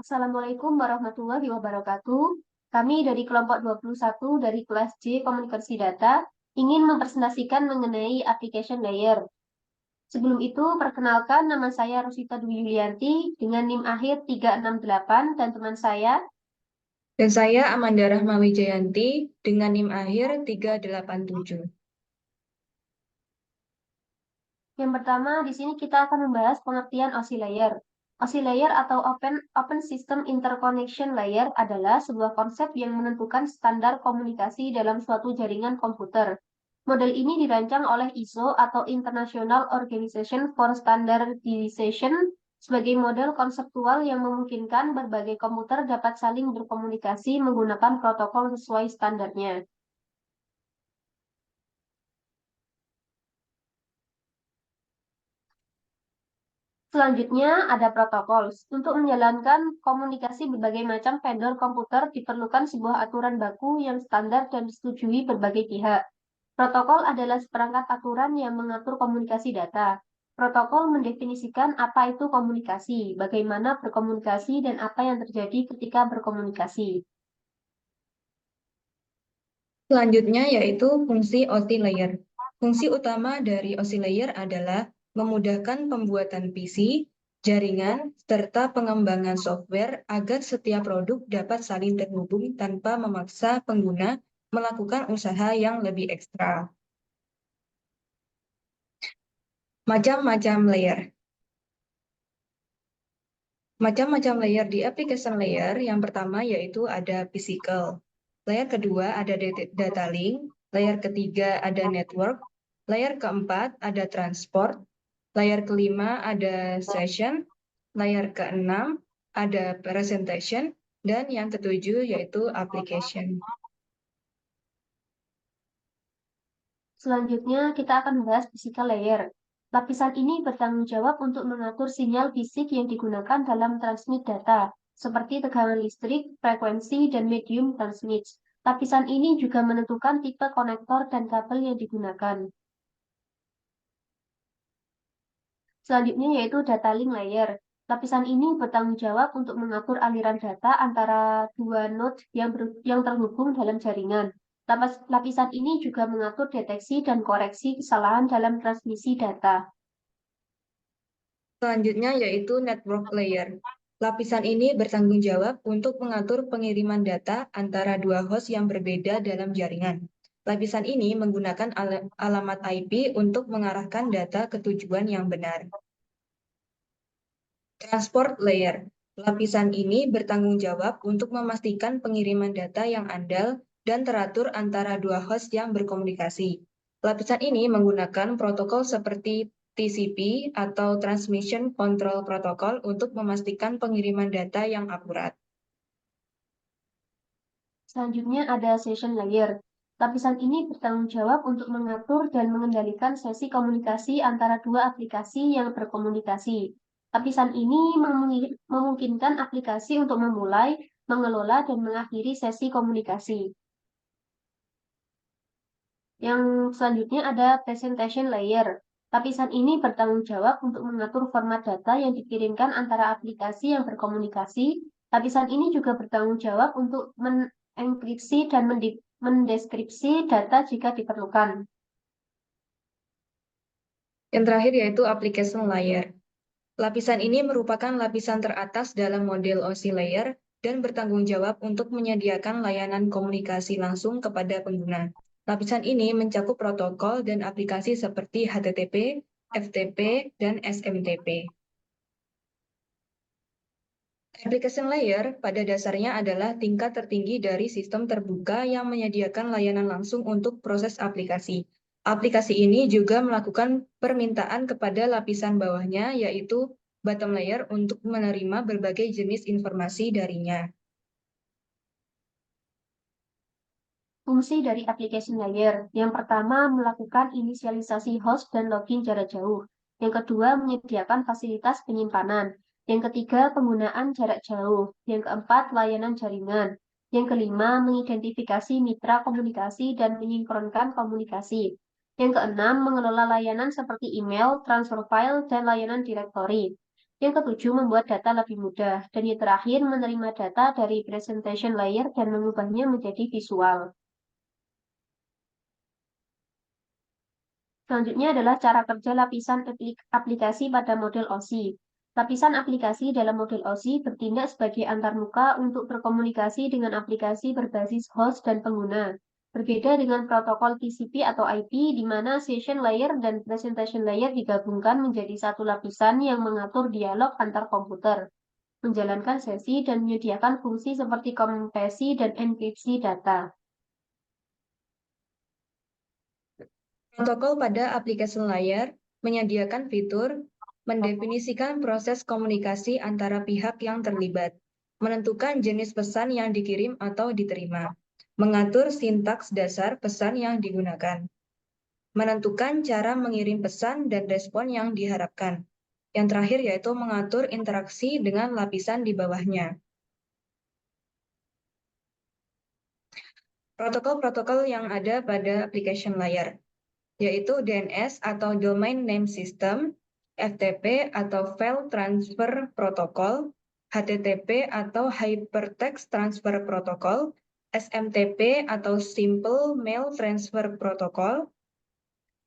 Assalamualaikum warahmatullahi wabarakatuh. Kami dari kelompok 21 dari kelas J Komunikasi Data ingin mempresentasikan mengenai application layer. Sebelum itu, perkenalkan nama saya Rosita Dwi Yulianti dengan NIM akhir 368 dan teman saya. Dan saya Amanda Rahmawi Jayanti dengan NIM akhir 387. Yang pertama, di sini kita akan membahas pengertian OSI layer. OSI layer atau Open System Interconnection Layer adalah sebuah konsep yang menentukan standar komunikasi dalam suatu jaringan komputer. Model ini dirancang oleh ISO atau International Organization for Standardization sebagai model konseptual yang memungkinkan berbagai komputer dapat saling berkomunikasi menggunakan protokol sesuai standarnya. Selanjutnya ada protokol. Untuk menjalankan komunikasi berbagai macam vendor komputer diperlukan sebuah aturan baku yang standar dan disetujui berbagai pihak. Protokol adalah seperangkat aturan yang mengatur komunikasi data. Protokol mendefinisikan apa itu komunikasi, bagaimana berkomunikasi, dan apa yang terjadi ketika berkomunikasi. Selanjutnya yaitu fungsi OSI layer. Fungsi utama dari OSI layer adalah memudahkan pembuatan PC, jaringan, serta pengembangan software agar setiap produk dapat saling terhubung tanpa memaksa pengguna melakukan usaha yang lebih ekstra. Macam-macam layer. Macam-macam layer di application layer, yang pertama yaitu ada physical. Layer kedua ada data link, layer ketiga ada network, layer keempat ada transport, layer kelima ada session, layer keenam ada presentation, dan yang ketujuh yaitu application. Selanjutnya, kita akan membahas physical layer. Lapisan ini bertanggung jawab untuk mengatur sinyal fisik yang digunakan dalam transmit data, seperti tegangan listrik, frekuensi, dan medium transmit. Lapisan ini juga menentukan tipe konektor dan kabel yang digunakan. Selanjutnya yaitu data link layer. Lapisan ini bertanggung jawab untuk mengatur aliran data antara dua node yang terhubung dalam jaringan. Lapisan ini juga mengatur deteksi dan koreksi kesalahan dalam transmisi data. Selanjutnya yaitu network layer. Lapisan ini bertanggung jawab untuk mengatur pengiriman data antara dua host yang berbeda dalam jaringan. Lapisan ini menggunakan alamat IP untuk mengarahkan data ke tujuan yang benar. Transport layer. Lapisan ini bertanggung jawab untuk memastikan pengiriman data yang andal dan teratur antara dua host yang berkomunikasi. Lapisan ini menggunakan protokol seperti TCP atau Transmission Control Protocol untuk memastikan pengiriman data yang akurat. Selanjutnya ada session layer. Lapisan ini bertanggung jawab untuk mengatur dan mengendalikan sesi komunikasi antara dua aplikasi yang berkomunikasi. Lapisan ini memungkinkan aplikasi untuk memulai, mengelola, dan mengakhiri sesi komunikasi. Yang selanjutnya ada presentation layer. Lapisan ini bertanggung jawab untuk mengatur format data yang dikirimkan antara aplikasi yang berkomunikasi. Lapisan ini juga bertanggung jawab untuk mengenkripsi dan mendeskripsi data jika diperlukan. Yang terakhir yaitu application layer. Lapisan ini merupakan lapisan teratas dalam model OSI layer dan bertanggung jawab untuk menyediakan layanan komunikasi langsung kepada pengguna. Lapisan ini mencakup protokol dan aplikasi seperti HTTP, FTP, dan SMTP. Application layer pada dasarnya adalah tingkat tertinggi dari sistem terbuka yang menyediakan layanan langsung untuk proses aplikasi. Aplikasi ini juga melakukan permintaan kepada lapisan bawahnya, yaitu bottom layer, untuk menerima berbagai jenis informasi darinya. Fungsi dari application layer. Yang pertama, melakukan inisialisasi host dan login jarak jauh. Yang kedua, menyediakan fasilitas penyimpanan. Yang ketiga, penggunaan jarak jauh. Yang keempat, layanan jaringan. Yang kelima, mengidentifikasi mitra komunikasi dan menyinkronkan komunikasi. Yang keenam, mengelola layanan seperti email, transfer file, dan layanan direktori. Yang ketujuh, membuat data lebih mudah. Dan yang terakhir, menerima data dari presentation layer dan mengubahnya menjadi visual. Selanjutnya adalah cara kerja lapisan aplikasi pada model OSI. Lapisan aplikasi dalam model OSI bertindak sebagai antarmuka untuk berkomunikasi dengan aplikasi berbasis host dan pengguna. Berbeda dengan protokol TCP atau IP, di mana session layer dan presentation layer digabungkan menjadi satu lapisan yang mengatur dialog antar komputer, menjalankan sesi, dan menyediakan fungsi seperti kompresi dan enkripsi data. Protokol pada application layer menyediakan fitur mendefinisikan proses komunikasi antara pihak yang terlibat, menentukan jenis pesan yang dikirim atau diterima, mengatur sintaks dasar pesan yang digunakan, menentukan cara mengirim pesan dan respon yang diharapkan. Yang terakhir yaitu mengatur interaksi dengan lapisan di bawahnya. Protokol-protokol yang ada pada application layer, yaitu DNS atau Domain Name System, FTP atau File Transfer Protocol, HTTP atau Hypertext Transfer Protocol, SMTP atau Simple Mail Transfer Protocol,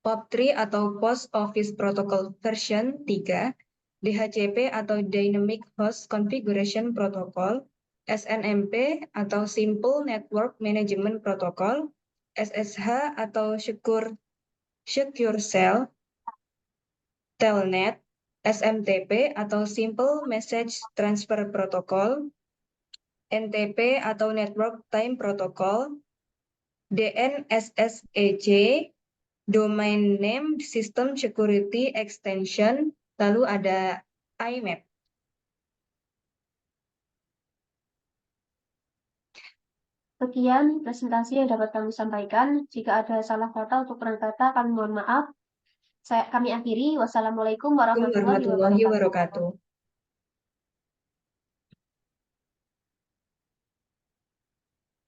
POP3 atau Post Office Protocol version 3, DHCP atau Dynamic Host Configuration Protocol, SNMP atau Simple Network Management Protocol, SSH atau Secure Shell, Telnet, SMTP atau Simple Message Transfer Protocol, NTP atau Network Time Protocol, DNSSEC, Domain Name System Security Extension, lalu ada IMAP. Sekian presentasi yang dapat kami sampaikan. Jika ada salah kata atau kurang kata, kami mohon maaf. Kami akhiri. Wassalamualaikum warahmatullahi Warahmatullahi wabarakatuh. wabarakatuh.